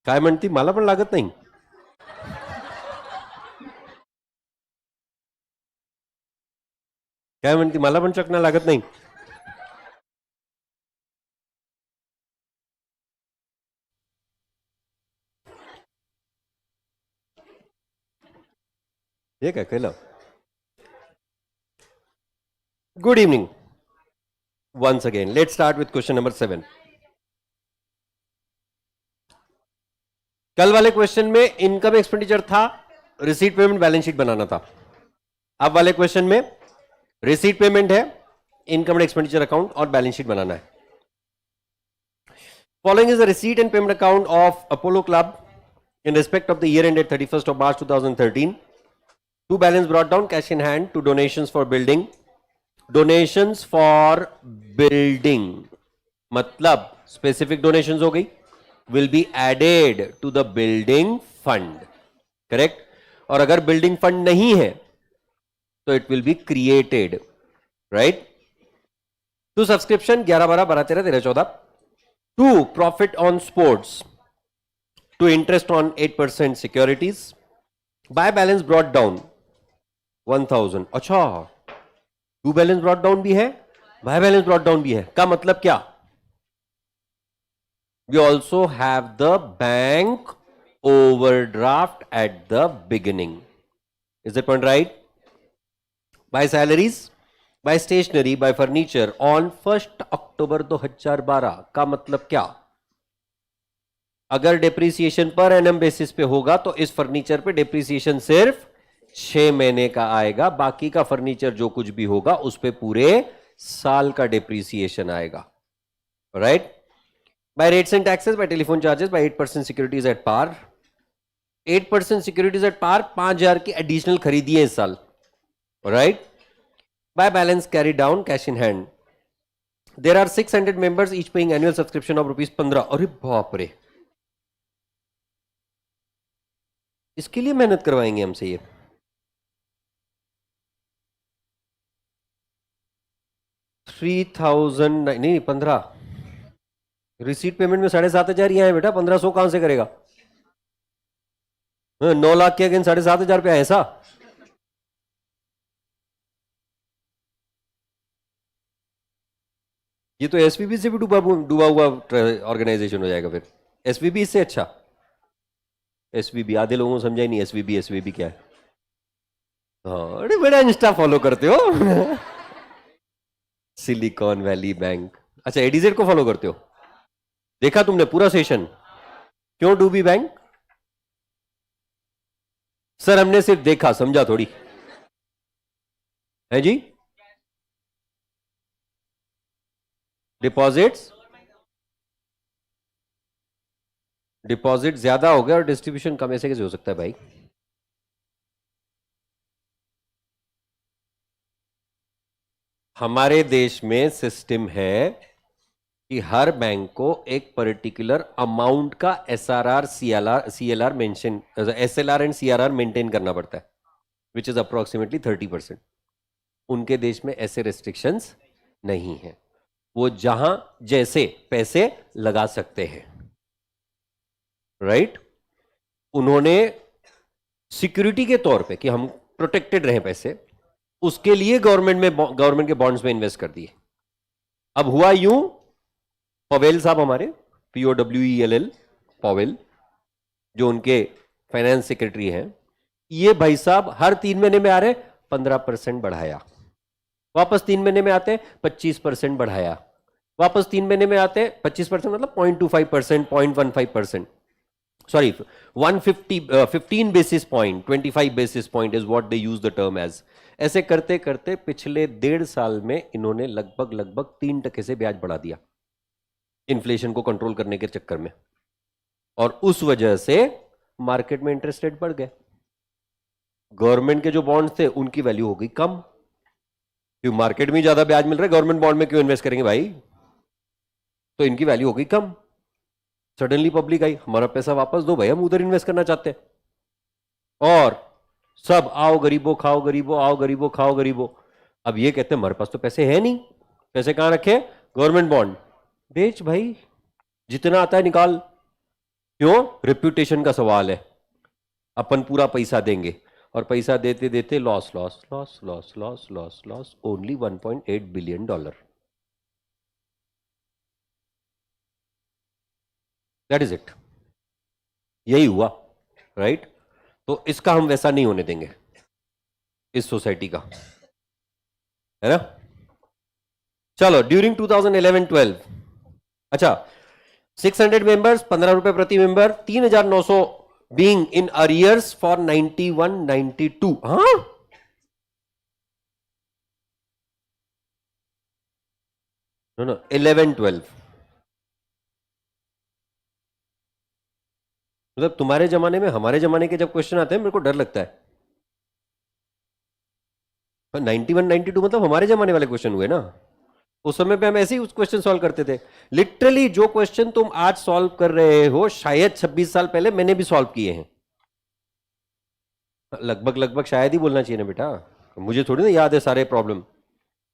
काय म्हणती, मला पण लागत नाही. काय म्हणती, मला पण चकना लागत नाही. हे काय केलं. Good evening once again. Let's start with question number 7. कल वाले क्वेश्चन में इनकम एक्सपेंडिचर था, रिसीट पेमेंट बैलेंस शीट बनाना था. अब वाले क्वेश्चन में रिसीट पेमेंट है, इनकम एंड एक्सपेंडिचर अकाउंट और बैलेंस शीट बनाना है. Following is the receipt and payment account of Apollo Club in respect of the year ended 31st of March 2013. To balance brought down, cash in hand, to donations for building. Donations for building मतलब specific donations हो गई, will be added to the building fund. Correct? और अगर building fund नहीं है तो it will be created. Right? To subscription 11, 12, 12, 13, 13, 14. To profit on sports. To interest on 8% securities. By balance brought down 1000. अच्छा, to balance brought down भी है, by balance brought down भी है. का मतलब क्या? We also have the bank overdraft at the beginning. Is that point right? By salaries, by stationery, by furniture on 1 October 2012. का मतलब क्या? अगर डिप्रिसिएशन पर एनम बेसिस पे होगा तो इस फर्नीचर पे डिप्रिसिएशन सिर्फ 6 महीने का आएगा, बाकी का फर्नीचर जो कुछ भी होगा उस पे पूरे साल का डिप्रिसिएशन आएगा. Right? By rates and taxes, by telephone charges, by 8% securities at par. 8% securities at par 5000 की एडिशनल खरीदी है इस साल. Right? By balance carry down, cash in hand. There are 600 members each paying annual subscription of ₹15. अरे बाप रे, इसके लिए मेहनत करवाएंगे हमसे ये. नहीं 15. रिसीट पेमेंट में 7,500 ही आए बेटा, 1500 कहां से करेगा? 9 लाख के अगेंस्ट 7,500 रुपया ऐसा? ये तो एसवीबी से भी डूबा हुआ ऑर्गेनाइजेशन हो जाएगा फिर. एसवीबी इससे अच्छा. एसवीबी आधे लोगों को समझा ही नहीं एसवीबी क्या है. हाँ, अरे बड़ा इंस्टा फॉलो करते हो. Silicon valley bank. अच्छा, एडीजेड को फॉलो करते हो? देखा तुमने पूरा सेशन? क्यों डूबी बैंक? सर हमने सिर्फ देखा, समझा थोड़ी है जी. डिपॉजिट ज्यादा हो गया और डिस्ट्रीब्यूशन कम, ऐसे कैसे हो सकता है भाई? हमारे देश में सिस्टम है कि हर बैंक को एक पर्टिकुलर अमाउंट का SRR, CLR mention, SLR and CRR maintain करना पड़ता है, विच इज अप्रोक्सीमेटली 30%. उनके देश में ऐसे रेस्ट्रिक्शंस नहीं है. वो जहां जैसे पैसे लगा सकते हैं. राइट? उन्होंने सिक्योरिटी के तौर पे कि हम प्रोटेक्टेड रहे पैसे, उसके लिए गवर्नमेंट के बॉन्ड्स में इन्वेस्ट कर दिए. अब हुआ यूं, पवेल साहब हमारे, POWELL पवेल, जो उनके फाइनेंस सेक्रेटरी हैं, ये भाई साहब हर 3 महीने में आ रहे 15% बढ़ाया, वापस 3 महीने में आते 25% बढ़ाया, वापस 3 महीने में आते 25% मतलब 0.25%, 0.15%. Sorry, 15 basis point, 25 basis point is what they use the term as. ऐसे करते करते पिछले 1.5 साल में इन्होंने लगभग 3% से ब्याज बढ़ा दिया इन्फ्लेशन को कंट्रोल करने के चक्कर में, और उस वजह से मार्केट में इंटरेस्ट रेट बढ़ गए. गवर्नमेंट के जो बॉन्ड्स थे उनकी वैल्यू हो गई कम, क्योंकि मार्केट में ज्यादा ब्याज मिल रहा है, गवर्नमेंट बॉन्ड में क्यों इन्वेस्ट करेंगे भाई? तो इनकी वैल्यू हो गई कम. सडनली पब्लिक आई, हमारा पैसा वापस दो भाई, हम उधर इन्वेस्ट करना चाहते हैं. और सब आओ गरीबों खाओ गरीबों, आओ गरीबों खाओ गरीबों. अब ये कहते हैं हमारे पास तो पैसे हैं नहीं, पैसे कहां रखे? गवर्नमेंट बॉन्ड बेच भाई, जितना आता है निकाल. क्यों? रेप्यूटेशन का सवाल है। अपन पूरा पैसा देंगे और पैसा देते देते loss loss loss loss loss loss loss, only $1.8 billion. That is it. यही हुआ, राइट? तो इसका हम वैसा नहीं होने देंगे, इस सोसाइटी का, है ना? चलो, ड्यूरिंग 2011-12, अच्छा, 600 मेंबर्स, 15 रुपए प्रति member, 3,900 being in arrears for 91-92। हाँ, नो 11-12, मतलब तुम्हारे जमाने में हमारे जमाने के जब क्वेश्चन आते हैं मेरे को डर लगता है। 91-92 मतलब हमारे जमाने वाले क्वेश्चन हुए ना। उस समय पे हम ऐसे ही क्वेश्चन सॉल्व करते थे। लिटरली जो क्वेश्चन तुम आज सॉल्व कर रहे हो शायद 26 साल पहले मैंने भी सॉल्व किए हैं। लगभग लगभग शायद ही बोलना चाहिए ना बेटा, मुझे थोड़ी ना याद है सारे प्रॉब्लम।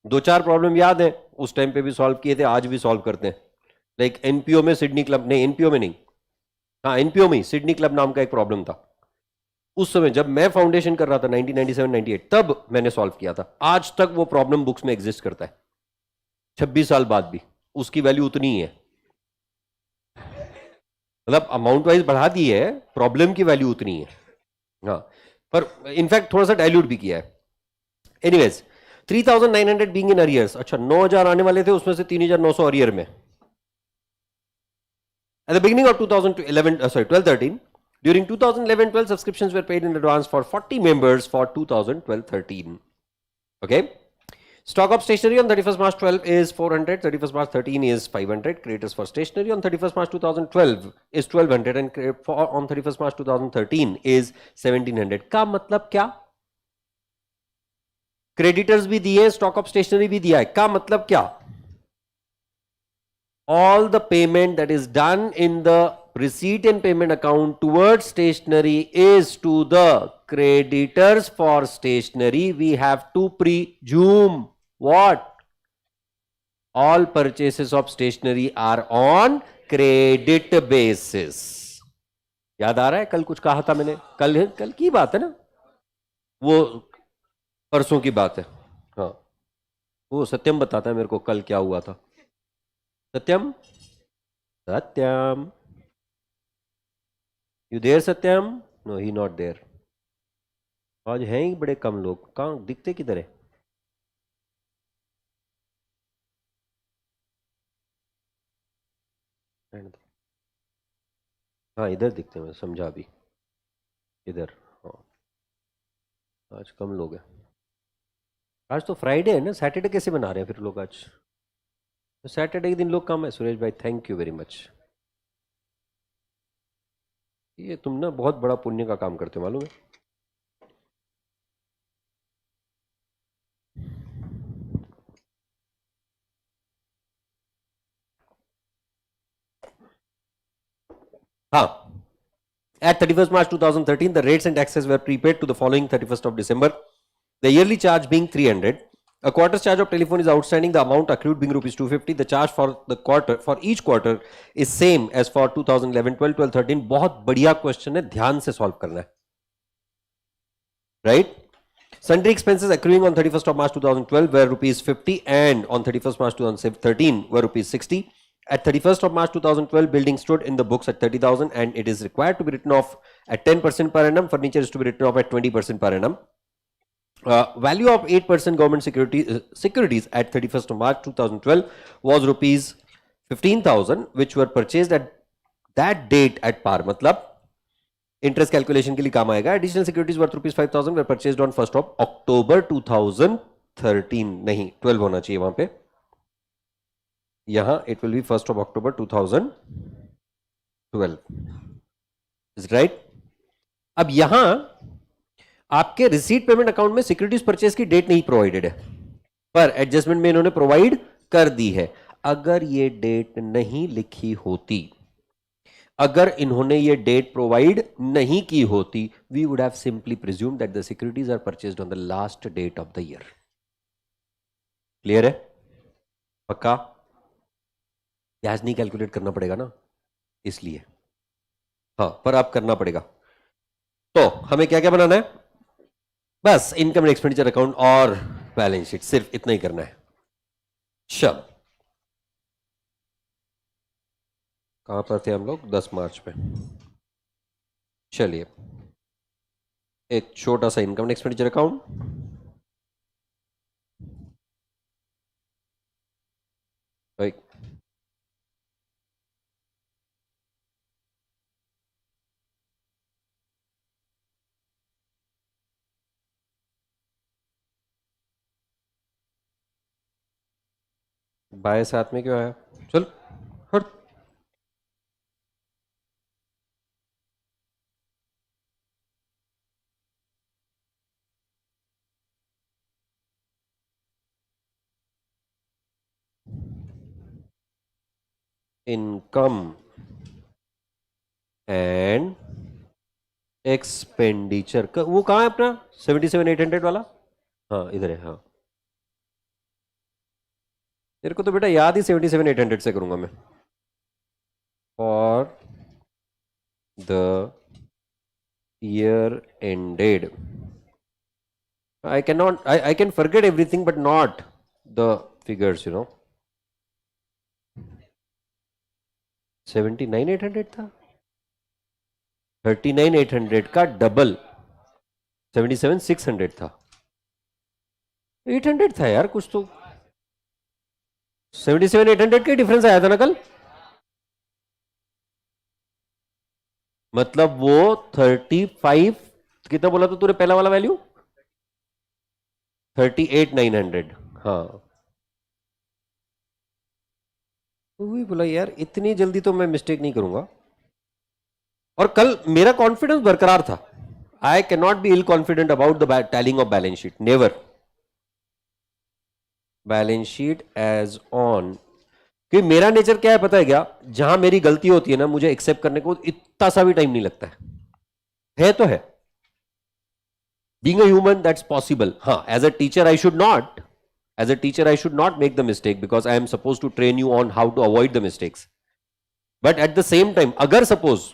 2-4 प्रॉब्लम याद है, उस टाइम पे भी सॉल्व किए थे, आज भी सॉल्व करते हैं। लाइक एनपीओ में सिडनी क्लब, नहीं एनपीओ में नहीं, हाँ एनपीओ में ही सिडनी क्लब नाम का एक प्रॉब्लम था। उस समय जब मैं फाउंडेशन कर रहा था 1997-98, तब मैंने सॉल्व किया था। आज तक वो प्रॉब्लम बुक्स में एग्जिस्ट करता है, 26 साल बाद भी उसकी वैल्यू उतनी ही है। मतलब अमाउंट वाइज बढ़ा दी है, प्रॉब्लम की वैल्यू उतनी है। हाँ, पर इनफैक्ट थोड़ा सा डाइल्यूट भी किया है। एनीवेज, 3,900 बीइंग इन अरियर्स, अच्छा 9,000 आने वाले थे, उसमें से 3,900 अरियर में। At the beginning of 12-13, during 2011-12, subscriptions were paid in advance for 40 members for 2012-13. Okay. Stock of stationery on 31st March 12 is 400, 31st March 13 is 500. Creditors for stationery on 31st March 2012 is 1,200 and on 31st March 2013 is 1,700. का मतलब क्या? Creditors भी दिए, stock of stationery भी दिया है, का मतलब क्या? All the payment that is done in the receipt and payment account towards stationery is to the creditors for stationery. We have to presume what? All purchases of stationery are on credit basis. याद आ रहा है कल कुछ कहा था मैंने? कल की बात है ना, वो परसों की बात है। हाँ, वो सत्यम बताता है मेरे को कल क्या हुआ था। Satyam, Satyam, you there Satyam? No, he not there. आज हैं ही बड़े कम लोग, कहाँ दिखते किधर है? हाँ इधर दिखते हैं, मैं समझा अभी, इधर। हाँ, आज कम लोग हैं। आज तो फ्राइडे है ना, सैटरडे कैसे बना रहे हैं फिर लोग आज? तो सैटरडे के दिन लोग कम है। सुरेश भाई थैंक यू वेरी मच। ये तुम ना बहुत बड़ा पुण्य का काम करते हो, मालूम है? हाँ, at 31st March 2013, the rates and taxes were prepaid to the following 31st of December. The yearly charge being 300. A quarter's charge of telephone is outstanding. The amount accrued being rupees 250. The charge for the quarter, for each quarter, is same as for 2011, 12, 12, 13. बहुत बढ़िया question है, ध्यान से solve करना है, right? Sundry expenses accruing on 31st of March 2012 were rupees 50 and on 31st March 2013 were rupees 60. At 31st of March 2012, building stood in the books at 30,000 and it is required to be written off at 10% per annum. Furniture is to be written off at 20% per annum. Value of 8% government securities at 31st of March 2012 was rupees 15,000, which were purchased at that date at par. मतलब interest calculation के लिए काम आएगा। Additional securities worth rupees 5,000 were purchased on 1st of October 2013, नहीं 12 होना चाहिए वहां पे, यहां it will be 1st of October 2012, is right? अब यहां आपके रिसीट पेमेंट अकाउंट में सिक्योरिटीज परचेज की डेट नहीं प्रोवाइडेड है, पर एडजस्टमेंट में इन्होंने प्रोवाइड कर दी है। अगर ये डेट नहीं लिखी होती, अगर इन्होंने ये डेट प्रोवाइड नहीं की होती, we would have simply presume that the securities are purchased on the last date of the year. Clear है? पक्का? ब्याज नहीं कैलकुलेट करना पड़ेगा ना, इसलिए। हाँ, पर आप करना पड़ेगा। तो हमें क्या क्या बनाना है? बस इनकम एंड एक्सपेंडिचर अकाउंट और बैलेंस शीट, सिर्फ इतना ही करना है। चल, कहां पर थे हम लोग? 10 मार्च में। चलिए, एक छोटा सा income and expenditure account, right. By साथ में क्यों आया? चल, हट। इनकम एंड एक्सपेंडिचर का वो कहाँ है अपना 77,800 वाला? हाँ, इधर है। हाँ, तेरे को तो बेटा याद ही 77,800 से करूंगा मैं। For the year ended, I can forget everything but not the figures, 79,800 था। 39,800 का डबल 77,600 था। 800 था यार कुछ तो। 77,800 का डिफरेंस आया था ना कल। मतलब वो 35, कितना बोला था तूने पहला वाला वैल्यू? 38,900। हाँ, वही बोला यार, इतनी जल्दी तो मैं मिस्टेक नहीं करूंगा। और कल मेरा कॉन्फिडेंस बरकरार था। I can not be ill confident about the tallying of balance sheet, never. Balance sheet as on, कि मेरा नेचर क्या है पता है क्या? जहां मेरी गलती होती है ना, मुझे एक्सेप्ट करने को इतना सा भी टाइम नहीं लगता है तो है। Being a human that's possible. हाँ, as a teacher I should not, as a teacher I should not make the mistake because I am suppose to train you on how to avoid the mistakes. But at the same time अगर suppose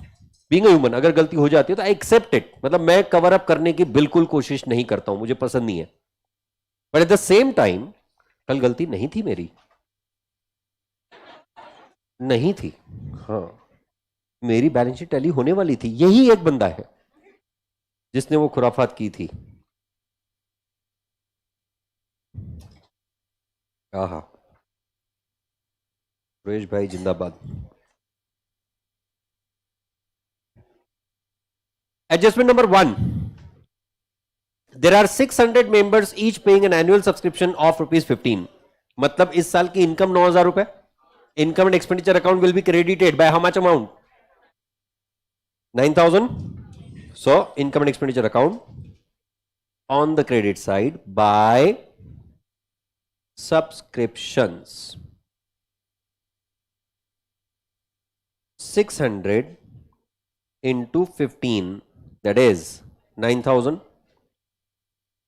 being a human अगर गलती हो जाती है तो I accept it, मतलब मैं cover up करने की बिल्कुल कोशिश नहीं करता हूं, मुझे पसंद नहीं है। But at the same time कल गलती नहीं थी मेरी, नहीं थी। हाँ, मेरी बैलेंस शीट टैली होने वाली थी। यही एक बंदा है जिसने वो खुराफात की थी। आहा, सुरेश भाई जिंदाबाद। Adjustment number 1, there are 600 members each paying an annual subscription of ₹15। मतलब इस साल की इनकम 9,000 रुपए। Income and expenditure account will be credited by how much amount? 9,000। So income and expenditure account on the credit side by subscriptions, 600 into 15, that is 9,000,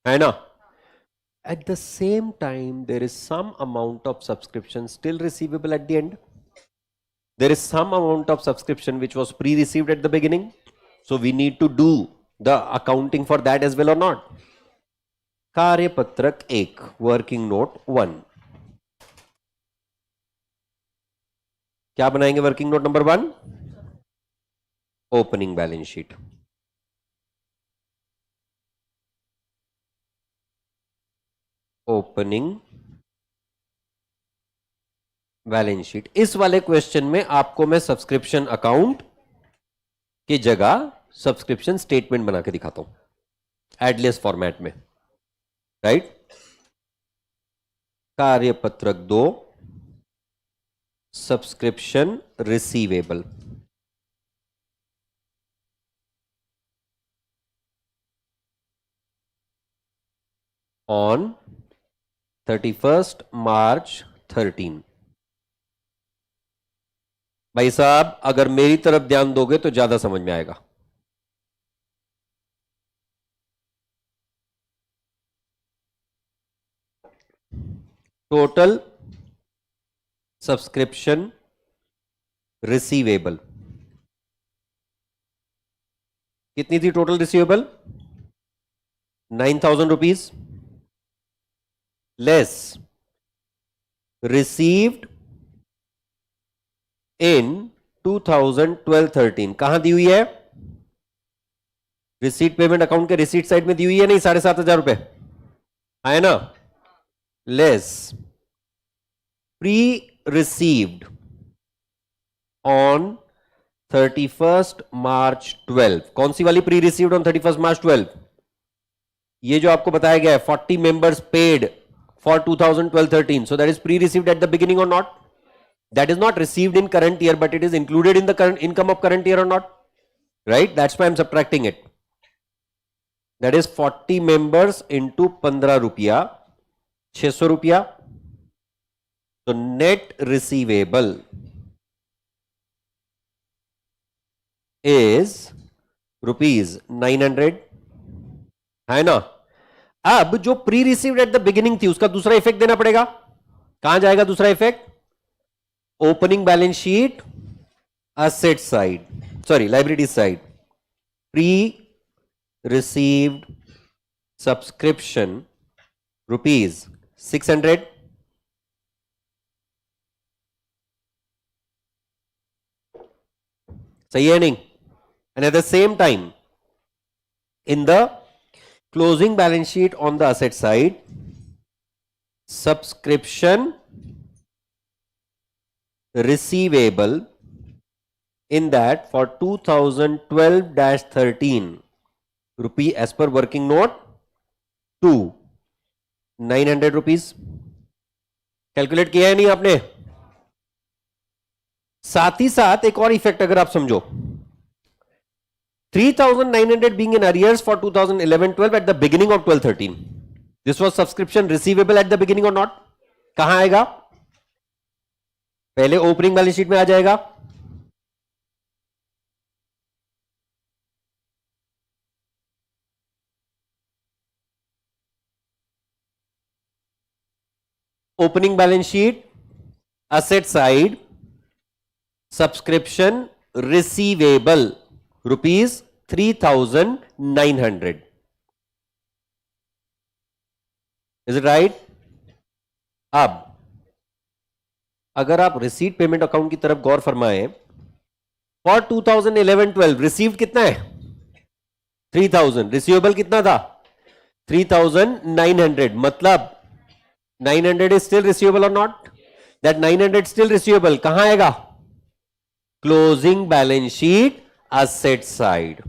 है ना? At the same time there is some amount of subscription still receivable at the end. There is some amount of subscription which was pre-received at the beginning, so we need to do the accounting for that as well or not? कार्यपत्रक 1, working note 1। क्या बनाएंगे working note number 1? Opening balance sheet. Opening balance sheet. इस वाले question में आपको मैं subscription account की जगह subscription statement बना के दिखाता हूं एडलेस फॉर्मेट में, राइट? कार्यपत्रक 2, subscription receivable. ऑन 31 मार्च 13। भाई साहब अगर मेरी तरफ ध्यान दोगे तो ज्यादा समझ में आएगा। टोटल सब्सक्रिप्शन रिसीवेबल कितनी थी total receivable? 9,000 rupees less received in 2012-13। कहां दी हुई है? रिसीट पेमेंट अकाउंट के रिसीट साइड में दी हुई है, नहीं? 7,500 रुपए है ना? Less pre received on 31st March 12। कौन सी वाली pre received on 31st March 12? ये जो आपको बताया गया है 40 members paid for 2012-13, so that is pre received at the beginning or not? That is not received in current year, but it is included in the current income of current year or not? Right? That's why I'm subtracting it. That is 40 members into 15 रुपया, 600 रुपया. So net receivable is rupees 900, है ना? अब जो pre received eight the beginning थी उसका दूसरा effect देना पड़ेगा. कहां जाएगा दूसरा effect? Opening balance sheet, asset side, sorry liability side. Pre received subscription rupees 600. सही है नहीं? And eight the same time in the closing balance sheet on the asset side, subscription receivable in that for 2012-13 rupee as per working note to 900 rupees. Calculate किया है नहीं आपने? साथ ही साथ एक और इफेक्ट अगर आप समझो, 3,900 being in arrears for 2011-12 at the beginning of 12-13. This was subscription receivable at the beginning or not? कहां आएगा? पहले ओपनिंग बैलेंस शीट में आ जाएगा. Opening balance sheet, asset side, subscription receivable rupees 3,900. Is it right? अब अगर आप receipt payment account की तरफ गौर फरमाएं, फॉर 2011-12 रिसीव्ड कितना है? 3,000. रिसीवेबल कितना था? 3,900. मतलब 900 इज स्टिल रिसीवेबल और नॉट? दैट 900 स्टिल रिसीवेबल कहां आएगा? Closing balance sheet, asset side.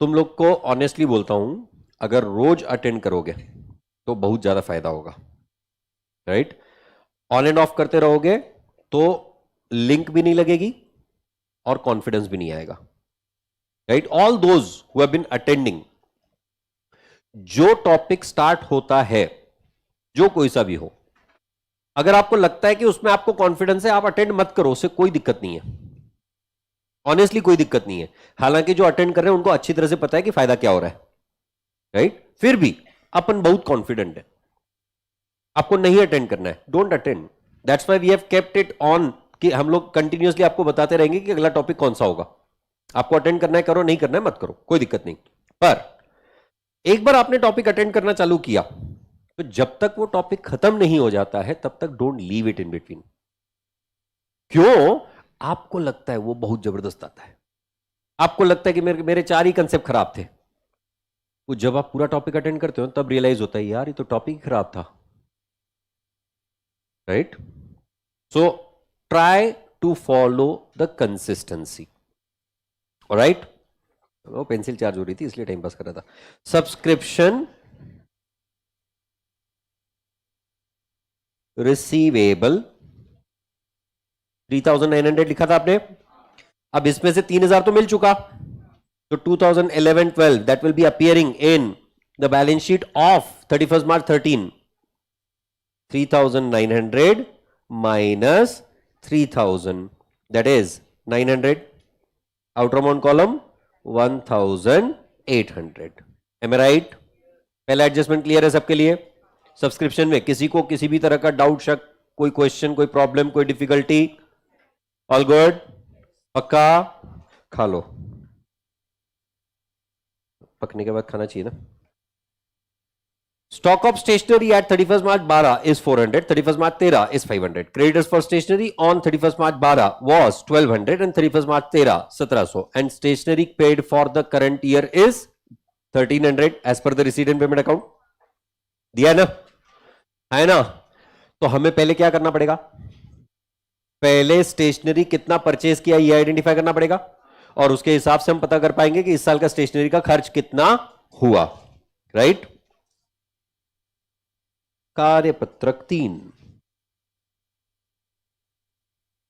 तुम लोग को ऑनेस्टली बोलता हूं, अगर रोज अटेंड करोगे तो बहुत ज्यादा फायदा होगा. राइट? ऑन एंड ऑफ करते रहोगे तो लिंक भी नहीं लगेगी और कॉन्फिडेंस भी नहीं आएगा. Right? All those who have been attending, जो टॉपिक स्टार्ट होता है, जो कोई सा भी हो, अगर आपको लगता है कि उसमें आपको कॉन्फिडेंस है, आप अटेंड मत करो, उससे कोई दिक्कत नहीं है. ऑनेस्टली कोई दिक्कत नहीं है. हालांकि जो अटेंड कर रहे हैं उनको अच्छी तरह से पता है कि फायदा क्या हो रहा है. राइट? फिर भी अपन बहुत कॉन्फिडेंट है. आपको नहीं अटेंड करना है, don't attend. That's why we have kept it on, कि हम लोग कंटिन्यूअसली आपको बताते रहेंगे कि अगला टॉपिक कौन सा होगा. आपको अटेंड करना है करो, नहीं करना है मत करो, कोई दिक्कत नहीं. पर एक बार आपने टॉपिक अटेंड करना चालू किया तो जब तक वो टॉपिक खत्म नहीं हो जाता है तब तक don't leave it in between. क्यों? आपको लगता है वो बहुत जबरदस्त आता है, आपको लगता है कि मेरे 4 ही कंसेप्ट खराब थे. वो जब आप पूरा टॉपिक अटेंड करते हो तब रियलाइज होता है यार ये तो टॉपिक खराब था. Right? So try to follow the consistency. Alright? वो पेंसिल चार्ज हो रही थी इसलिए टाइम पास कर रहा था. सब्सक्रिप्शन रिसीवेबल 3,900 लिखा था आपने. अब इसमें से 3,000 तो मिल चुका, तो 2011-12 that will B appearing in the balance sheet of 31st March 13. 3,900 minus 3,000, that is 900. outer amount column 1,800. am I right? पहला एडजस्टमेंट क्लियर है सबके लिए? सब्सक्रिप्शन में किसी को किसी भी तरह का डाउट, शक, कोई क्वेश्चन, कोई प्रॉब्लम, कोई डिफिकल्टी? All good? पक्का? खा लो, पकने के बाद खाना चाहिए ना। Stock of stationery at 31st March 12 is 400, 31st March 13 is 500. Creditors for stationery on 31st March 12 was 1200 and 31st March 13 1700, and stationery paid for the current year is 1300 as per the receipt and payment account. दिया ना, है ना? तो हमें पहले क्या करना पड़ेगा? पहले स्टेशनरी कितना परचेज किया ये आइडेंटिफाई करना पड़ेगा, और उसके हिसाब से हम पता कर पाएंगे कि इस साल का स्टेशनरी का खर्च कितना हुआ। राइट? कार्यपत्रक 3,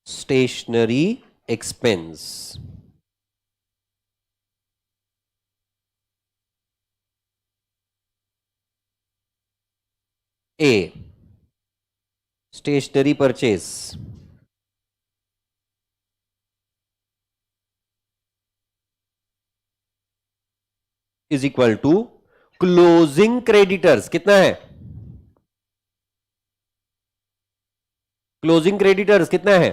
stationery expense. A, stationery purchase is equal to closing creditors. कितना है? क्लोजिंग क्रेडिटर्स कितना है?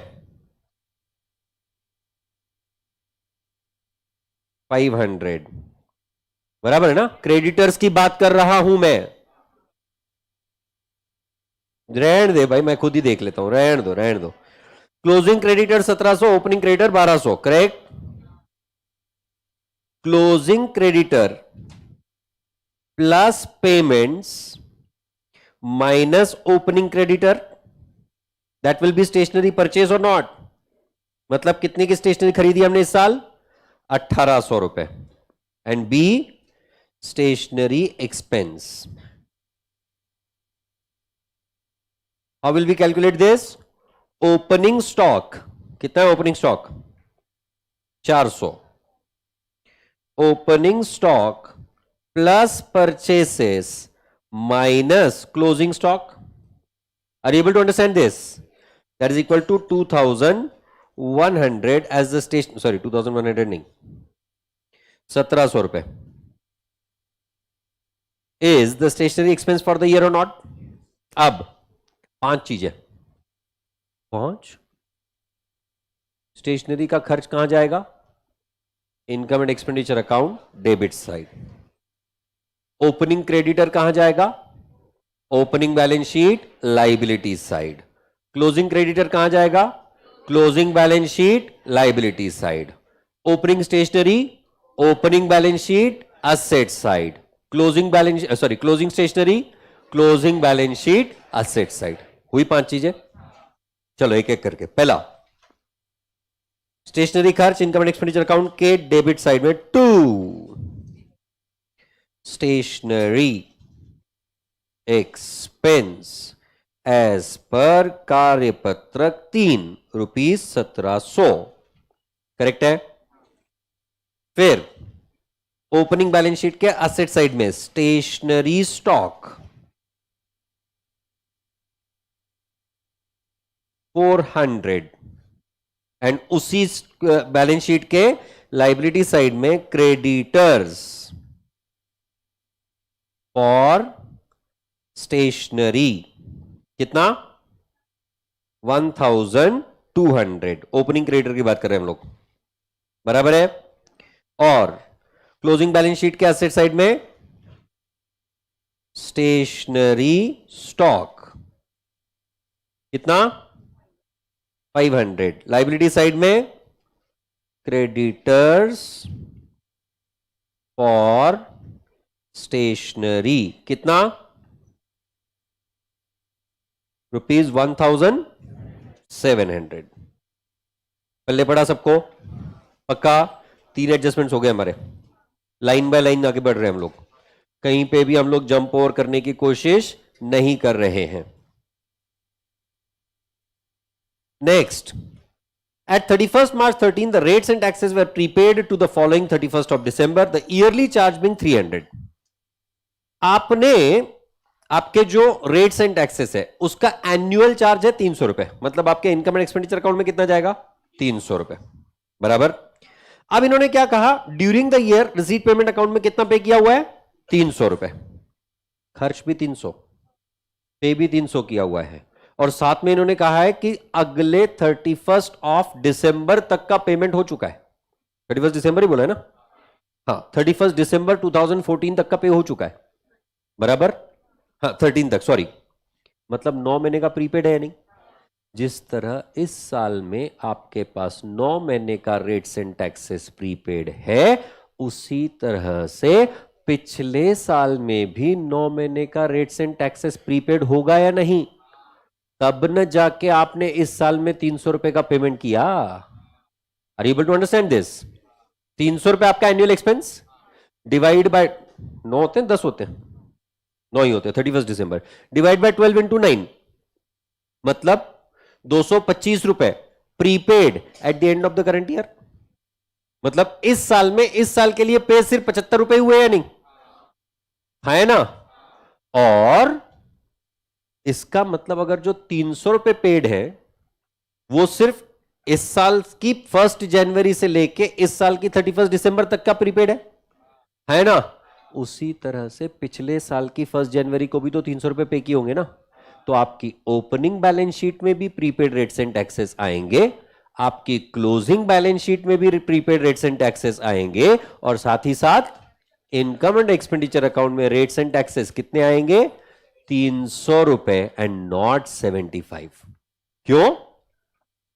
500। बराबर है ना? क्रेडिटर्स की बात कर रहा हूं मैं। रहन दे भाई, मैं खुद ही देख लेता हूं, रहन दो रहन दो। Closing creditor 1700, opening creditor 1200। Correct? Closing creditor plus payments minus opening creditor, that will be stationery purchase और नॉट। मतलब कितने की स्टेशनरी खरीदी हमने इस साल? 1800 रुपए। And B, stationery expense. How will we calculate this? Opening stock कितना है? Opening stock 400। Opening stock plus purchases minus closing stock. Are you able to understand this? That is equal to 2100 as the station, sorry 2100 नहीं, 1700 रुपए is the stationery expense for the year और not. अब 5 चीजें। 5 स्टेशनरी का खर्च कहां जाएगा? Income and expenditure account, debit side. Opening creditor कहां जाएगा? Opening balance sheet, liability side. Closing creditor कहां जाएगा? Closing balance sheet, liability side. Opening stationery, opening balance sheet, asset side. Closing balance, sorry closing stationery, closing balance sheet, asset side. हुई 5 चीजें। चलो एक एक करके। पहला, स्टेशनरी खर्च इनकम एंड एक्सपेंडिचर अकाउंट के डेबिट साइड में 2, stationery expense as per कार्यपत्रक 3 rupees 1700। Correct है? फिर ओपनिंग बैलेंस शीट के असेट साइड में स्टेशनरी स्टॉक 400, एंड उसी बैलेंस शीट के लाइबिलिटी साइड में क्रेडिटर्स फॉर स्टेशनरी कितना? 1200। ओपनिंग क्रेडिटर की बात कर रहे हैं हम लोग। बराबर है? और क्लोजिंग बैलेंस शीट के एसेट साइड में स्टेशनरी स्टॉक कितना? 500। लाइबिलिटी साइड में क्रेडिटर्स फॉर स्टेशनरी कितना? ₹1700। पल्ले पड़ा सबको? पक्का? 3 एडजस्टमेंट्स हो गए हमारे। लाइन बाय लाइन आगे बढ़ रहे हैं हम लोग, कहीं पे भी हम लोग जंप ओवर करने की कोशिश नहीं कर रहे हैं। Next, at 31st March 13 the rates and taxes were prepaid to the following 31st of December, the yearly charge being 300। आपने आपके जो रेट्स एंड टैक्सेस है उसका एनुअल चार्ज है 300 रुपए। मतलब आपके इनकम एंड एक्सपेंडिचर अकाउंट में कितना जाएगा? 300 रुपए। बराबर? अब इन्होंने क्या कहा? During the year receipt payment account में कितना पे किया हुआ है? 300 रुपए। खर्च भी 300, पे भी 300 किया हुआ है। और साथ में इन्होंने कहा है कि अगले 31 ऑफ डिसंबर तक का पेमेंट हो चुका है। 31 दिसंबर ही बोला है ना? हाँ, 31 दिसंबर 2014 तक का पे हो चुका है, बराबर? हाँ, 13 तक, सॉरी, मतलब 9 महीने का प्रीपेड है या नहीं? जिस तरह इस साल में आपके पास 9 महीने का रेट्स एंड टैक्सेस प्रीपेड है, उसी तरह से पिछले साल में भी 9 महीने का रेट्स एंड टैक्सेस प्रीपेड होगा या नहीं? तब न जाके आपने इस साल में 300 रुपए का पेमेंट किया। Are you able to understand this? 300 रुपए आपका एनुअल एक्सपेंस डिवाइड बाय 9 होते हैं, 10 होते हैं, 9 ही होते हैं, 31 दिसंबर डिवाइड बाय 12 इंटू 9, मतलब 225 रुपए prepaid at the end of the current year. मतलब इस साल में, इस साल के लिए पे सिर्फ 75 रुपए हुए या नहीं? है ना? और इसका मतलब अगर जो 300 रुपए पेड है वो सिर्फ इस साल की 1 जनवरी से लेके इस साल की 31 दिसंबर तक का प्रीपेड है ना? उसी तरह से पिछले साल की 1 जनवरी को भी तो 300 रुपए पे किए होंगे ना? तो आपकी ओपनिंग बैलेंस शीट में भी प्रीपेड रेट्स एंड टैक्सेस आएंगे, आपकी क्लोजिंग बैलेंस शीट में भी प्रीपेड रेट्स एंड टैक्सेस आएंगे, और साथ ही साथ इनकम एंड एक्सपेंडिचर अकाउंट में रेट्स एंड टैक्सेस कितने आएंगे? 300 रुपए एंड नॉट 75। क्यों?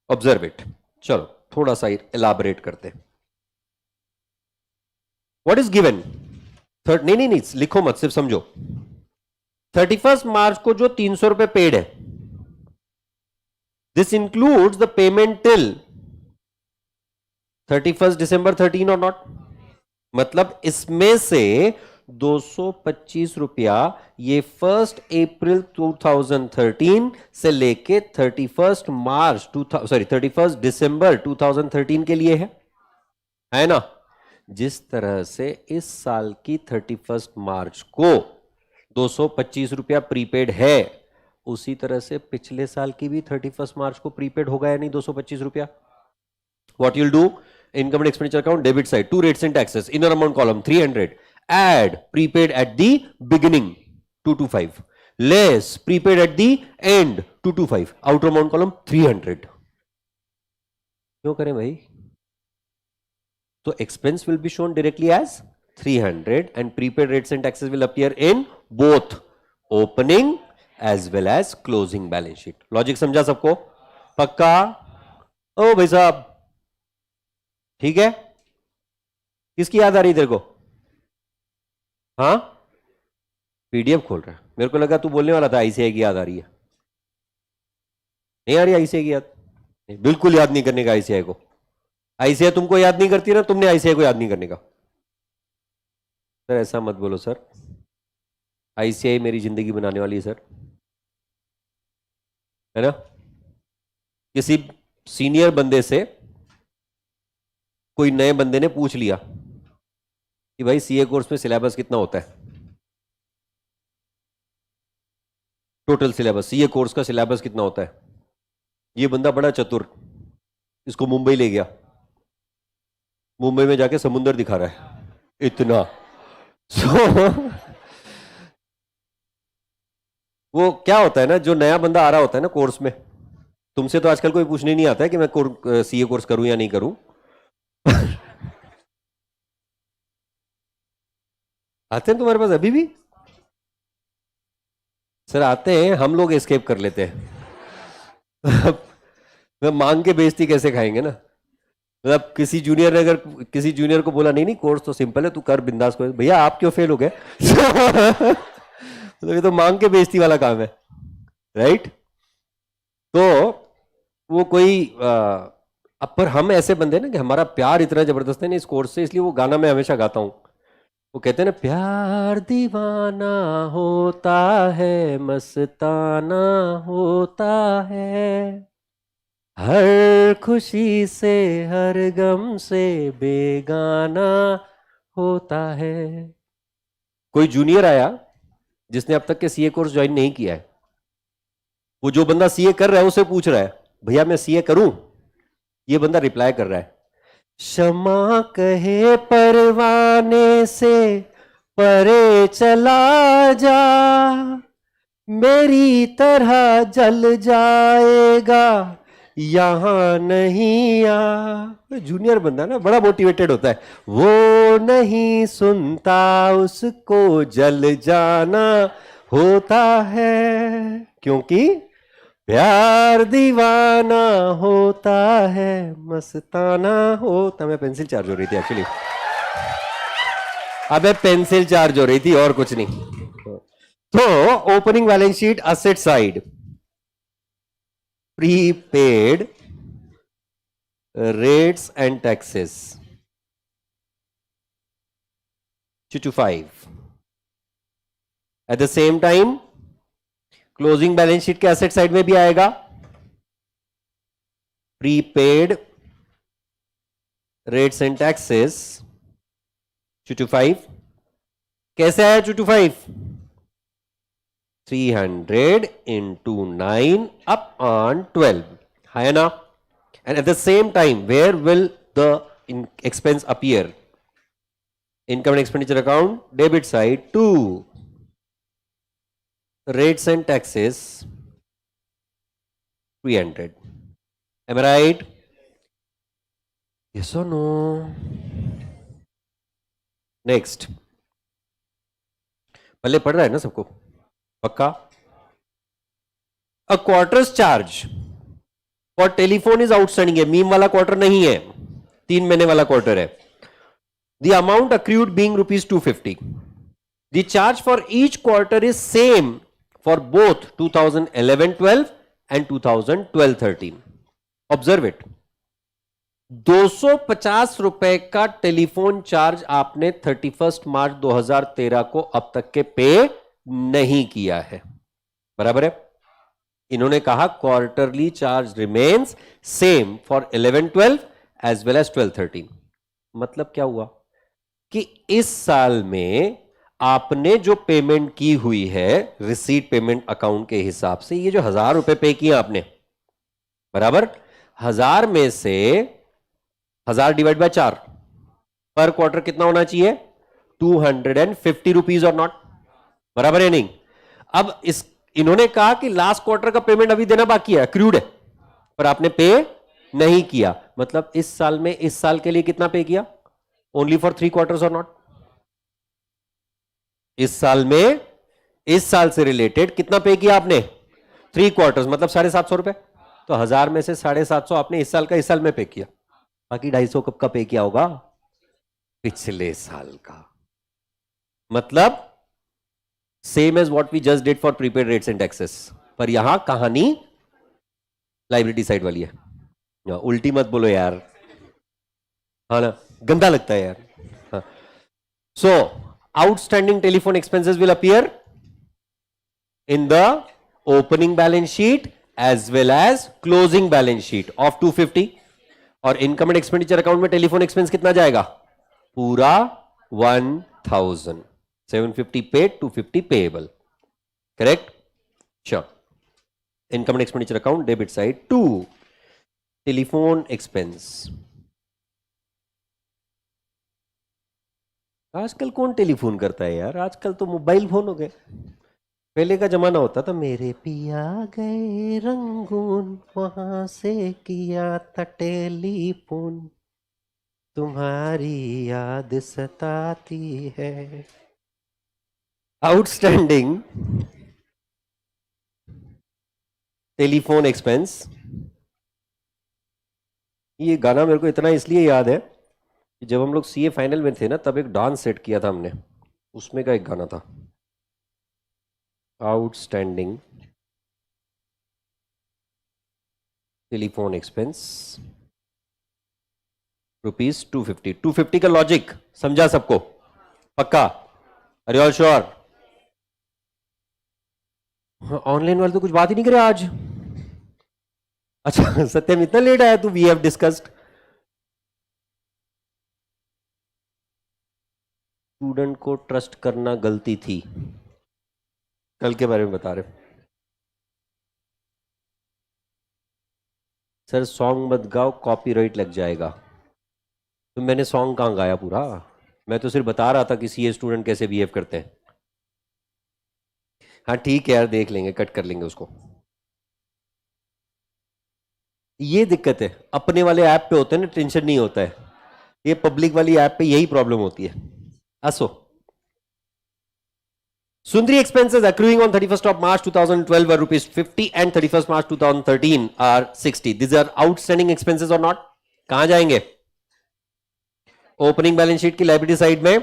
Observe it. चलो थोड़ा सा एलाबोरेट करते हैं। What is given? नहीं नहीं नहीं, लिखो मत, सिर्फ समझो। 31 मार्च को जो 300 रुपए पेड है, this includes the payment till 31 दिसंबर 13 और नॉट? मतलब इसमें से 225 रुपया ये 1 अप्रैल 2013 से लेके 31 दिसंबर 2013 के लिए है ना? जिस तरह से इस साल की 31 मार्च को 225 रुपया प्रीपेड है, उसी तरह से पिछले साल की भी 31 मार्च को प्रीपेड होगा या नहीं 225 रुपया? What you'll do? Income and expenditure account, debit side, to rates and taxes, inner amount column 300, add prepaid at the beginning 225 less prepaid at the end 225, outer amount column 300। क्यों करें भाई? तो expense will be shown directly as 300 and prepaid rates and taxes will appear in both opening as well as closing balance sheet। Logic समझा सबको? पक्का? ओ भाई साहब ठीक है? किसकी याद आ रही तेरे को? हाँ, पीडीएफ खोल रहा है। मेरे को लगा तू बोलने वाला था आईसीआई की याद आ रही है। नहीं आ रही आईसीआई की याद? बिल्कुल याद नहीं करने का आईसीआई को। आईसीआई तुमको याद नहीं करती ना, तुमने आईसीआई को याद नहीं करने का। सर ऐसा मत बोलो सर, आईसीआई मेरी जिंदगी बनाने वाली है सर, है ना? किसी सीनियर बंदे से कोई नए बंदे ने पूछ लिया कि भाई सीए कोर्स में सिलेबस कितना होता है? टोटल सिलेबस, सीए कोर्स का सिलेबस कितना होता है? ये बंदा बड़ा चतुर, इसको मुंबई ले गया, मुंबई में जाके समुंदर दिखा रहा है इतना। वो क्या होता है ना, जो नया बंदा आ रहा होता है ना कोर्स में, तुमसे तो आजकल कोई पूछने नहीं आता है कि मैं सीए कोर्स करूं या नहीं करूं। आते हैं तुम्हारे पास अभी भी? सर आते हैं, हम लोग एस्केप कर लेते हैं। मैं मांग के बेइज्जती कैसे खाएंगे ना? मतलब किसी जूनियर ने अगर किसी जूनियर को बोला नहीं नहीं कोर्स तो सिंपल है, तू कर बिंदास को, भैया आप क्यों फेल हो गए? तो ये तो मांग के बेइज्जती वाला काम है, राइट? तो वो कोई अब पर हम ऐसे बंदे ना कि हमारा प्यार इतना जबरदस्त है ना इस कोर्स से, इसलिए वो गाना मैं हमेशा गाता हूं। वो कहते हैं ना, प्यार दीवाना होता है, मस्ताना होता है, हर खुशी से हर गम से बेगाना होता है। कोई जूनियर आया जिसने अब तक के सीए कोर्स ज्वाइन नहीं किया है, वो जो बंदा सीए कर रहा है उसे पूछ रहा है भैया मैं सीए करूं? ये बंदा रिप्लाई कर रहा है, शमा कहे परवाने से परे चला जा, मेरी तरह जल जाएगा, यहां नहीं आ। जूनियर बंदा ना बड़ा मोटिवेटेड होता है। वो नहीं सुनता, उसको जल जाना होता है, क्योंकि प्यार दीवाना होता है, मस्ताना होता। मैं पेंसिल चार्ज हो रही थी एक्चुअली। अबे पेंसिल चार्ज हो रही थी और कुछ नहीं। तो opening balance sheet asset side, prepaid rates and taxes 225. At the same time closing balance sheet के एसेट साइड में भी आएगा प्रीपेड रेट्स एंड टैक्सेस 225. कैसे आया 225? 300 into 9 up on 12 है ना. And at the same time, where will the expense appear? Income and expenditure account, debit side, 2. Rates and taxes, 300. Am I right? Yes or no? Next. पहले पढ़ रहा है ना सबको? पक्का? A quarter's charge for telephone is outstanding है, meme वाला quarter नहीं है, 3 महीने वाला क्वार्टर है. The amount accrued being rupees 250. The charge for each quarter is same for both 2011-12 and 2012-13. Observe it. 250 रुपए का टेलीफोन चार्ज आपने 31 मार्च 2013 को अब तक के पे नहीं किया है, बराबर है. इन्होंने कहा quarterly charge remains same for 11-12 as well as 12-13. मतलब क्या हुआ कि इस साल में आपने जो पेमेंट की हुई है रिसीट पेमेंट अकाउंट के हिसाब से, ये जो 1000 रुपए पे किए आपने, बराबर, 1000 में से 1000 डिवाइड बाय 4 पर क्वार्टर कितना होना चाहिए? 250 रुपीज और नॉट, बराबर है नहीं. अब इस इन्होंने कहा कि लास्ट क्वार्टर का पेमेंट अभी देना बाकी है, अक्रूड है, पर आपने पे नहीं किया. मतलब इस साल में इस साल के लिए कितना पे किया? ओनली फॉर 3 क्वार्टर्स और नॉट. इस साल में इस साल से रिलेटेड कितना पे किया आपने? 3 क्वार्टर्स, मतलब 750 रुपए. तो 1000 में से 750 आपने इस साल का इस साल में पे किया, बाकी 250 कब का पे किया होगा? पिछले साल का. मतलब same as what we just did for prepaid rates and taxes. पर यहां कहानी लाइबिलिटी साइड वाली है. उल्टी मत बोलो यार, हाँ ना, गंदा लगता है यार. So outstanding telephone expenses will appear in the opening balance sheet as well as closing balance sheet of 250. और इनकम एंड एक्सपेंडिचर अकाउंट में टेलीफोन एक्सपेंस कितना जाएगा? पूरा 1000. 750 paid, 250 payable. Correct? Sure. Income and expenditure account, debit side, 2. Telephone expense. आजकल कौन telephone करता है यार? आजकल तो मोबाइल फोन हो गए. पहले का जमाना होता था, मेरे पिया गए रंगून, वहां से किया था टेलीफोन, तुम्हारी याद सताती है. Outstanding telephone expense. ये गाना मेरे को इतना इसलिए याद है कि जब हम लोग सीए फाइनल में थे ना, तब एक डांस सेट किया था हमने, उसमें का एक गाना था. Outstanding telephone expense rupees 250. 250 का लॉजिक समझा सबको? पक्का? Are you all sure? Online वाले तो कुछ बात ही नहीं करे आज. अच्छा सत्यम इतना लेट आया तू? We have discussed. स्टूडेंट को ट्रस्ट करना गलती थी, कल के बारे में बता रहे. सर सॉन्ग मत गाओ, कॉपीराइट लग जाएगा. तो मैंने सॉन्ग कहां गाया पूरा? मैं तो सिर्फ बता रहा था कि सीए स्टूडेंट कैसे बिहेव करते हैं. हाँ ठीक है यार, देख लेंगे, कट कर लेंगे उसको। ये दिक्कत है, अपने वाले ऐप पे होते हैं ना, टेंशन नहीं होता है। ये पब्लिक वाली ऐप पे यही प्रॉब्लम होती है। असो Sundri expenses accruing on 31st of March 2012 were rupees 50 and 31st March 2013 are 60. These are outstanding expenses or not? कहां जाएंगे? ओपनिंग बैलेंस शीट की लायबिलिटी साइड में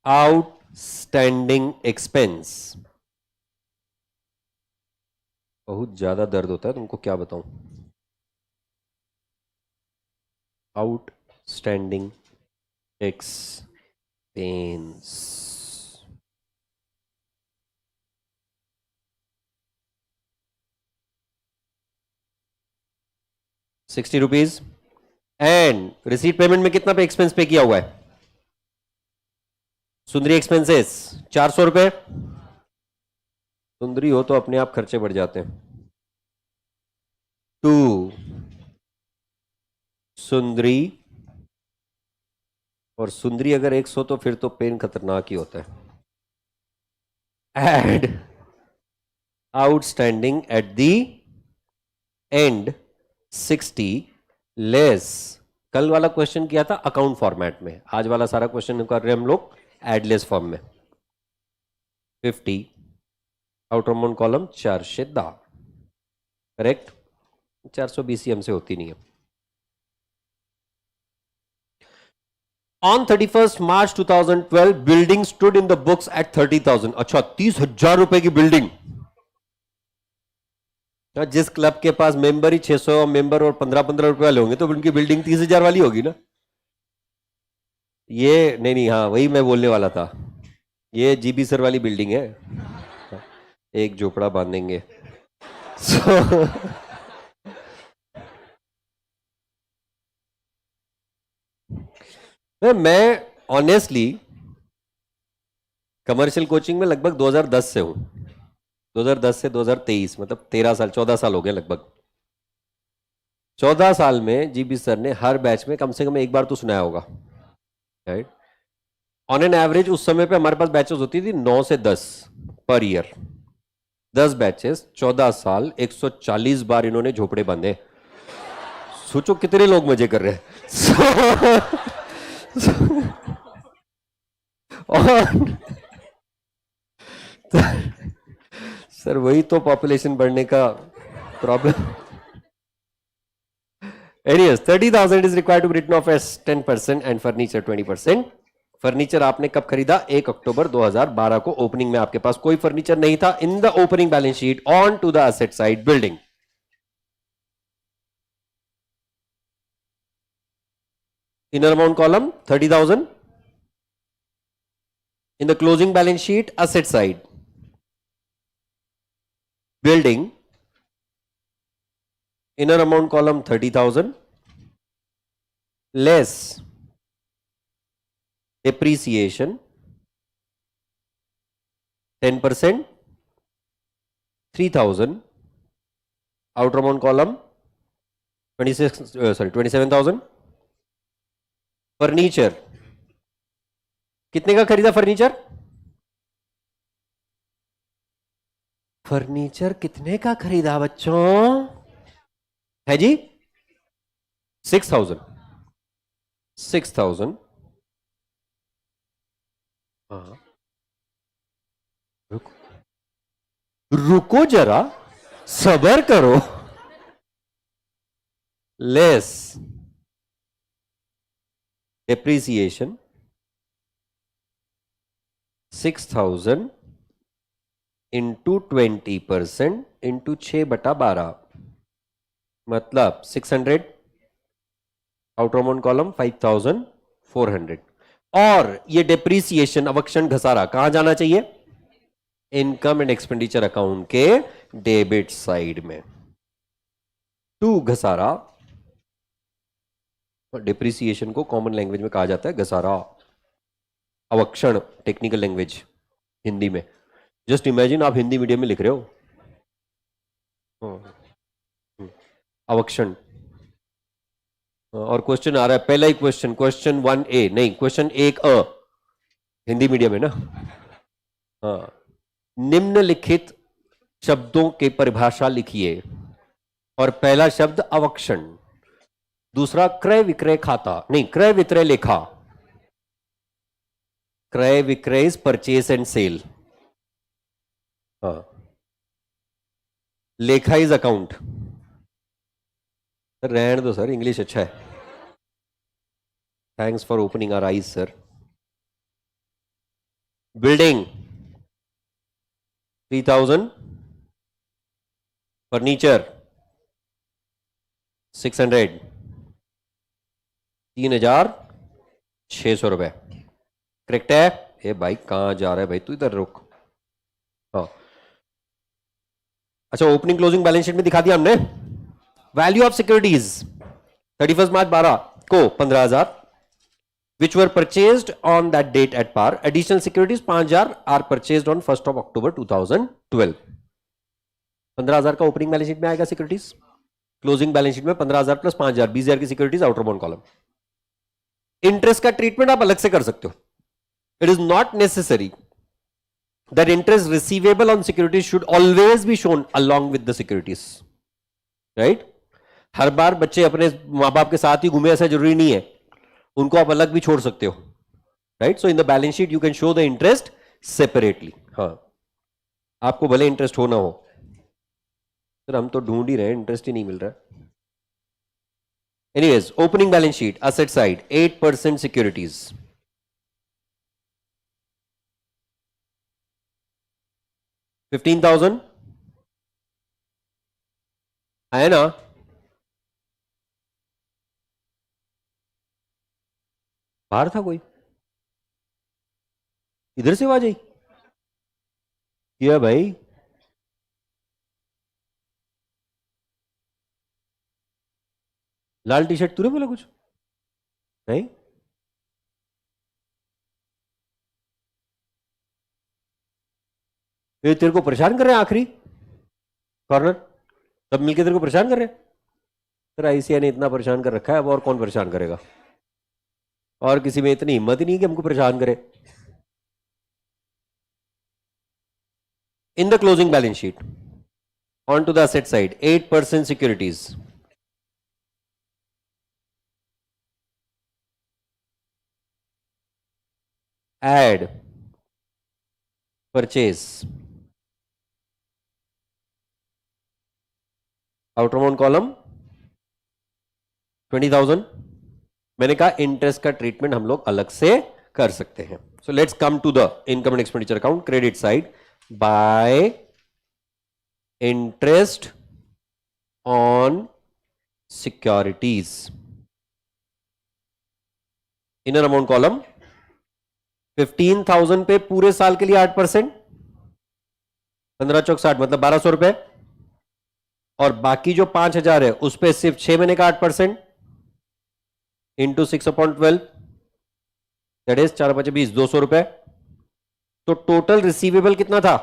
आउटस्टैंडिंग एक्सपेंस। बहुत ज्यादा दर्द होता है, तुमको क्या बताऊं। Outstanding expense 60 rupees. And receipt payment में कितना पे एक्सपेंस पे किया हुआ है? सुंदरी एक्सपेंसेस 400 रुपए। सुंदरी हो तो अपने आप खर्चे बढ़ जाते हैं। टू सुंदरी, और सुंदरी अगर 100 तो फिर तो पेन खतरनाक ही होता है। Add outstanding at the end 60 less. कल वाला क्वेश्चन किया था अकाउंट फॉर्मेट में, आज वाला सारा क्वेश्चन कर रहे हैं हम लोग एडलेस फॉर्म में। 50 आउटर मोन कॉलम 410, करेक्ट। 420 हमसे होती नहीं है। On 31st March 2012, building stood in the books at 30,000. अच्छा, 30,000 रुपए की बिल्डिंग। जिस क्लब के पास मेंबर ही 600 मेंबर और 15-15 रुपए वाले होंगे तो उनकी बिल्डिंग 30,000 वाली होगी ना। ये नहीं, हाँ वही मैं बोलने वाला था। ये जीबी सर वाली बिल्डिंग है, एक झोपड़ा बांधेंगे। मैं ऑनेस्टली कमर्शियल कोचिंग में लगभग 2010 से हूं। 2010 से 2023, मतलब 13 साल 14 साल हो गए लगभग। 14 साल में जीबी सर ने हर बैच में कम से कम एक बार तो सुनाया होगा, राइट। ऑन एन एवरेज उस समय पे हमारे पास बैचेस होती थी 9 से 10 पर ईयर। 10 बैचेस, 14 साल, 140 बार इन्होंने झोपड़े बांधे। सोचो कितने लोग मजे कर रहे हैं। और सर वही तो पॉपुलेशन बढ़ने का problem. Anyways, 30,000 is required to be written off as 10% and furniture 20%. Furniture आपने कब खरीदा? 1 अक्टूबर 2012 को। ओपनिंग में आपके पास कोई फर्नीचर नहीं था। In the opening balance sheet on to the asset side building. Inner amount column 30,000. In the closing balance sheet, asset side building, inner amount column 30,000 less depreciation 10%, 3,000. outer amount column 27,000. Furniture कितने का खरीदा? Furniture कितने का खरीदा बच्चों? है जी 6,000. 6,000. हाँ, रुको जरा, सबर करो। लेस डेप्रीसिएशन 6,000 इंटू 20% इंटू 6/12, मतलब 600. Outer amount column 5,400. और ये डेप्रीसिएशन अवक्षण घसारा कहां जाना चाहिए? इनकम एंड एक्सपेंडिचर अकाउंट के डेबिट साइड में। टू घसारा, डेप्रीसिएशन को कॉमन लैंग्वेज में कहा जाता है घसारा, अवक्षण टेक्निकल लैंग्वेज हिंदी में। जस्ट इमेजिन आप हिंदी मीडियम में लिख रहे हो, अवक्षण। और क्वेश्चन आ रहा है, पहला ही क्वेश्चन 1A नहीं, क्वेश्चन 1A हिंदी मीडियम है ना। हाँ, निम्नलिखित शब्दों के परिभाषा लिखिए। और पहला शब्द अवक्षण, दूसरा क्रय विक्रय खाता, नहीं क्रय विक्रय लेखा, क्रय विक्रय इज परचेस एंड सेल, लेखा इज अकाउंट। रहने दो सर, इंग्लिश अच्छा है। Thanks for opening our eyes sir. Building 3000, furniture 600, 3600 रुपए। करेक्ट है? ए भाई कहां जा रहा है भाई, तू इधर रुक। हाँ अच्छा, ओपनिंग क्लोजिंग बैलेंस शीट में दिखा दिया हमने। वैल्यू ऑफ सिक्योरिटीज 31 मार्च 12 को 15,000 which were purchased on that date at par. Additional securities 5,000 are purchased on 1st of October 2012. 15,000 का ओपनिंग बैलेंस शीट में आएगा सिक्योरिटीज, क्लोजिंग बैलेंस शीट में 15,000 प्लस 5,000 20,000 की securities outer bound column. Interest का treatment आप अलग से कर सकते हो। It is not necessary that interest receivable on securities should always be shown along with the securities, right? हर बार बच्चे अपने मां बाप के साथ ही घूमे ऐसा जरूरी नहीं है, उनको आप अलग भी छोड़ सकते हो, right? So in the balance sheet you can show the interest separately. हाँ, आपको भले इंटरेस्ट हो ना हो सर, हम तो ढूंढ ही रहे हैं, इंटरेस्ट ही नहीं मिल रहा। Anyways, opening balance sheet asset side 8% securities, $15,000 है ना? बाहर था कोई, इधर से आवाज आई क्या भाई? लाल टी शर्ट, तूने बोला कुछ? नहीं, ये तेरे को परेशान कर रहे हैं आखिरी कॉर्नर, सब मिलके तेरे को परेशान कर रहे हैं। तेरा आईसीआई ने इतना परेशान कर रखा है, अब और कौन परेशान करेगा? और किसी में इतनी हिम्मत ही नहीं कि हमको परेशान करे। In the closing balance sheet on to the asset side 8% securities, add purchase outer bound column 20,000। मैंने कहा इंटरेस्ट का ट्रीटमेंट हम लोग अलग से कर सकते हैं। So let's come to the income and expenditure account, credit side by interest on securities, inner amount column 15,000 पे पूरे साल के लिए 8%, 15 चौक 60 मतलब 1,200 रुपए, और बाकी जो 5,000 है उस पे सिर्फ 6 महीने का 8% इंटू 6/12, दैट इज 4/5 200 रुपए। तो टोटल रिसीवेबल कितना था?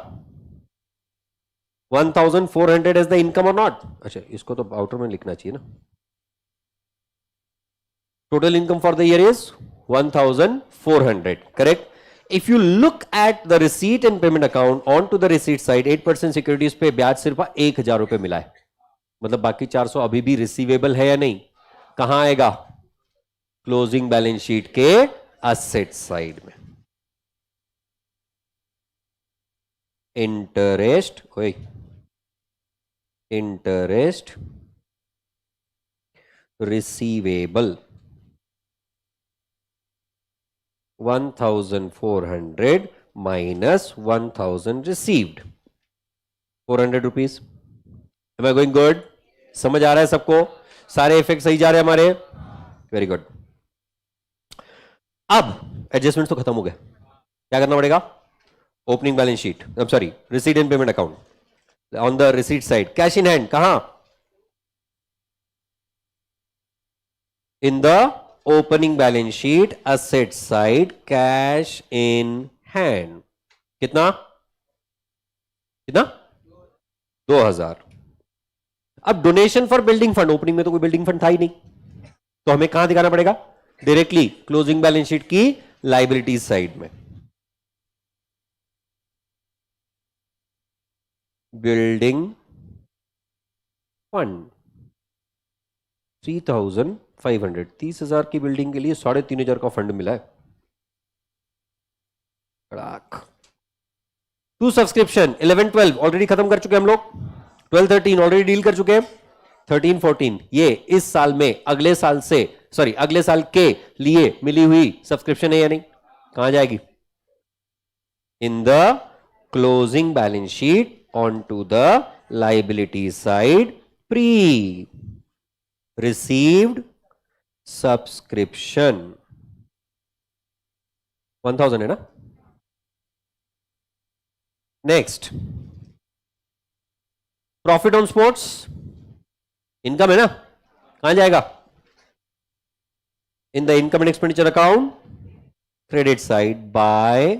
1,400 एज द इनकम और नॉट? अच्छा, इसको तो आउटर में लिखना चाहिए ना। Total income for the year is 1,400, correct? If you look at the receipt and payment account on to the receipt side 8% securities पे ब्याज सिर्फ 1,000 रुपए मिला है, मतलब बाकी 400 अभी भी रिसीवेबल है या नहीं? कहां आएगा? क्लोजिंग बैलेंस शीट के असेट साइड में। Interest receivable 1,400 minus 1,000 received, 400 rupees. Am I going good? समझ आ रहा है सबको? सारे इफेक्ट सही जा रहे हैं हमारे? Very good. अब एडजस्टमेंट तो खत्म हो गए, क्या करना पड़ेगा? Opening balance sheet, sorry receipt and payment account on the receipt side, cash in hand कहां? In the opening balance sheet asset side cash in hand, कितना? 2,000। अब donation for building fund, opening में तो कोई बिल्डिंग फंड था ही नहीं, तो हमें कहां दिखाना पड़ेगा? डायरेक्टली क्लोजिंग बैलेंस शीट की लायबिलिटीज साइड में। बिल्डिंग फंड 3,500, 30,000 की बिल्डिंग के लिए 3,500 का फंड मिला है। टू सब्सक्रिप्शन 11 12 ऑलरेडी खत्म कर चुके हम लोग, 12 13 ऑलरेडी डील कर चुके हैं, 13 14 ये इस साल में अगले साल से अगले साल के लिए मिली हुई सब्सक्रिप्शन है या नहीं? कहां जाएगी? In the closing balance sheet on to the liability side, pre received subscription 1000 है ना। Next, profit on sports income है ना, कहां जाएगा? In the income and expenditure account, credit side by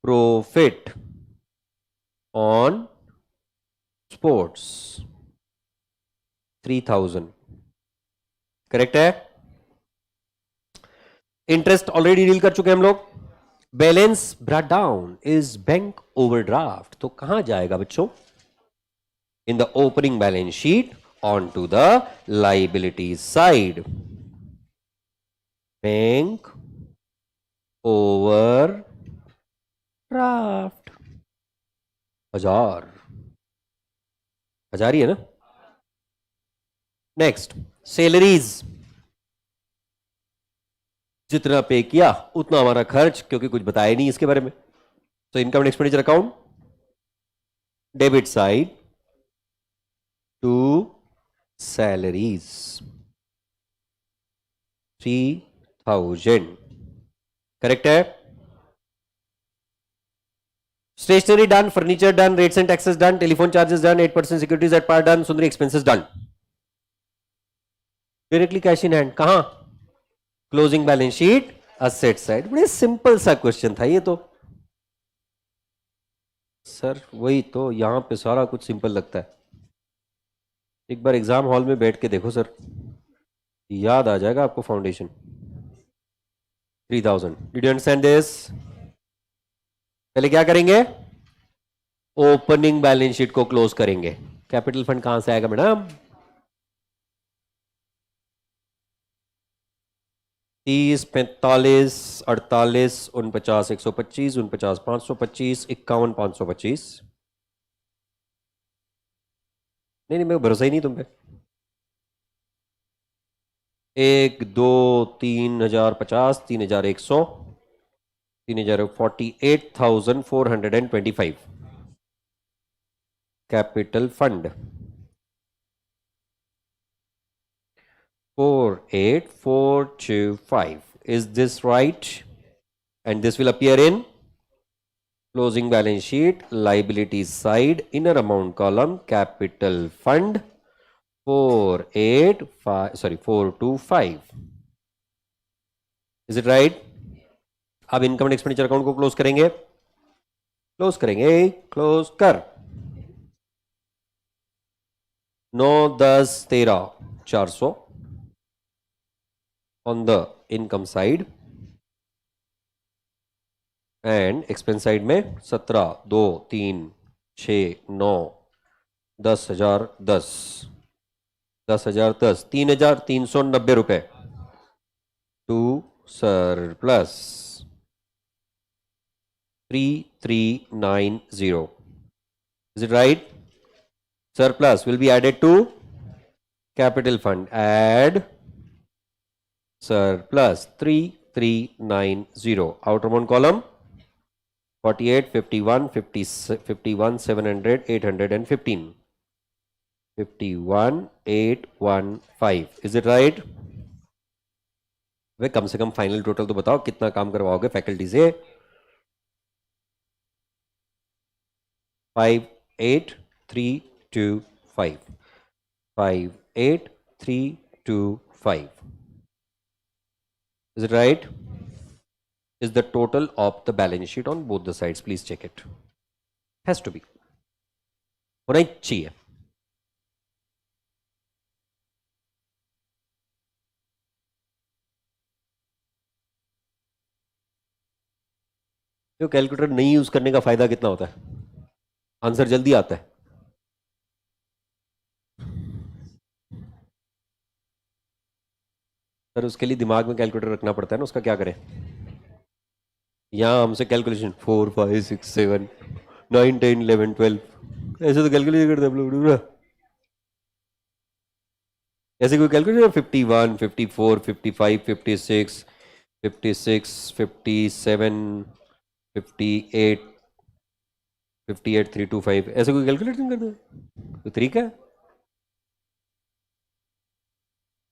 profit on sports 3,000, correct है। Interest already deal कर चुके हैं हम लोग। Balance brought down is bank overdraft, तो कहां जाएगा बच्चों? In the opening balance sheet on to the liability side, bank over draft 1000 ही है ना। नेक्स्ट, सैलरीज, जितना पे किया उतना हमारा खर्च, क्योंकि कुछ बताया नहीं इसके बारे में। तो income and expenditure account, debit side to salaries 3,000, correct है। Stationery done, furniture done, rates and taxes done, telephone charges done, 8% securities at par done, sundry expenses done. Directly cash in hand कहां? Closing balance sheet asset side. बड़े simple सा question था ये तो sir, वही तो यहां पे सारा कुछ सिंपल लगता है। एक बार एग्जाम हॉल में बैठ के देखो सर, याद आ जाएगा आपको foundation. 3,000, did you understand this? पहले क्या करेंगे? ओपनिंग बैलेंस शीट को क्लोज करेंगे। कैपिटल फंड कहां से आएगा मैडम? 30 45 48 49 125 49 525 51 525। नहीं, मेरे को भरोसा ही नहीं तुम पे। 1 2 3,050 3,100 48,425 capital fund 48,425. Is this right? And this will appear in closing balance sheet, liabilities side, inner amount column, capital fund 425. Is it right? अब इनकम एंड एक्सपेंडिचर अकाउंट को क्लोज करेंगे। क्लोज कर 9 10 13 400 on the income side and expense side में 17 2 3 6 9 10,000 10 10,000 10 3,390 रुपए to surplus 3,390. Is it right? Surplus will be added to capital fund. Add surplus 3,390. Outer one column 48 51 50 51 700 815 51 815. Is it right? वे कम से कम final total तो बताओ कितना काम करवाओगे फैकल्टी से? 58,325. 58,325. Is it right? Is the total of the balance sheet on both the sides. Please check it. Has to be. होना ही चाहिए। तो कैलकुलेटर नहीं यूज करने का फायदा कितना होता है? आंसर जल्दी आता है। सर उसके लिए दिमाग में कैलकुलेटर रखना पड़ता है ना, उसका क्या करें? यहां हमसे कैलकुलेशन 4 5 6 7 9 10 11 12, ऐसे तो कैलकुलेट करते हैं हम लोग। ऐसे कोई कैलकुलेटर 51 54 55 56 56 57 58 58 325, ऐसे कोई कैलकुलेट नहीं करते? तो तरीका है।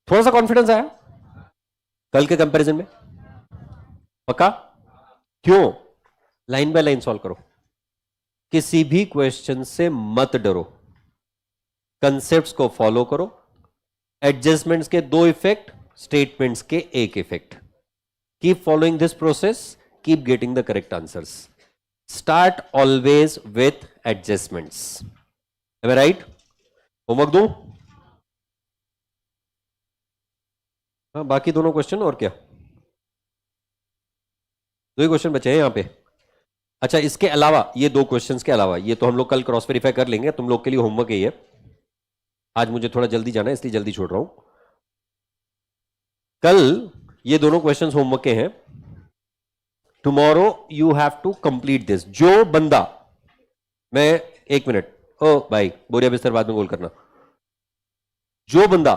थोड़ा सा कॉन्फिडेंस आया कल के कंपैरिजन में? पक्का? क्यों? लाइन बाय लाइन सॉल्व करो, किसी भी क्वेश्चन से मत डरो, कंसेप्ट्स को फॉलो करो, एडजस्टमेंट्स के 2 इफेक्ट, स्टेटमेंट्स के 1 effect. Keep following this process, keep getting the correct answers. Start always with adjustments. Am I right? Homework दूं? हाँ, बाकी दोनों क्वेश्चन और क्या, 2 ही क्वेश्चन बचे हैं यहां पे। अच्छा, इसके अलावा ये 2 क्वेश्चंस के अलावा, ये तो हम लोग कल क्रॉस वेरीफाई कर लेंगे, तुम लोग के लिए होमवर्क यही है। आज मुझे थोड़ा जल्दी जाना है इसलिए जल्दी छोड़ रहा हूं। कल ये दोनों क्वेश्चंस होमवर्क के हैं। Tomorrow you have to complete this. जो बंदा, मैं 1 मिनट, ओ भाई बोरिया बिस्तर बाद में गोल करना, जो बंदा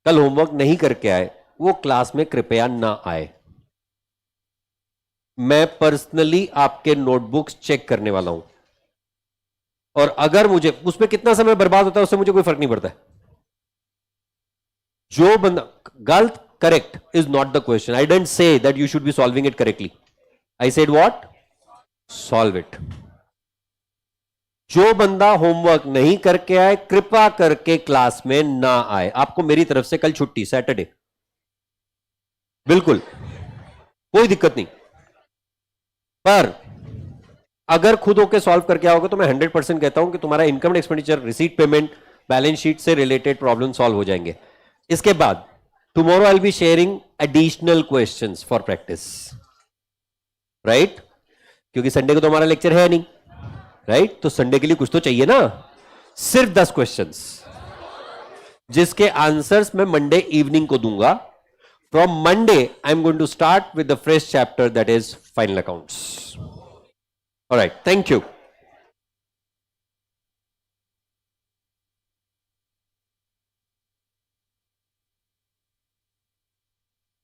कल होमवर्क नहीं करके आए वो क्लास में कृपया ना आए। मैं पर्सनली आपके नोटबुक्स चेक करने वाला हूं, और अगर मुझे उसमें कितना समय बर्बाद होता है उससे मुझे कोई फर्क नहीं पड़ता है। जो बंदा गलत, correct is not the question. I didn't say that you should be solving it correctly, I said what? Solve it. जो बंदा होमवर्क नहीं करके आए कृपा करके क्लास में ना आए। आपको मेरी तरफ से कल छुट्टी, सैटरडे, बिल्कुल कोई दिक्कत नहीं। पर अगर खुद होके सॉल्व करके आओगे तो मैं 100% कहता हूं कि तुम्हारा income and expenditure, receipt, payment, balance sheet से रिलेटेड प्रॉब्लम सॉल्व हो जाएंगे। इसके बाद tomorrow I will be sharing additional questions for practice, right? क्योंकि संडे को तो हमारा लेक्चर है नहीं, राइट? तो संडे के लिए कुछ तो चाहिए ना। सिर्फ 10 क्वेश्चंस जिसके आंसर्स मैं मंडे इवनिंग को दूंगा। From Monday I am going to start with the fresh chapter, that is final accounts. Alright, thank you.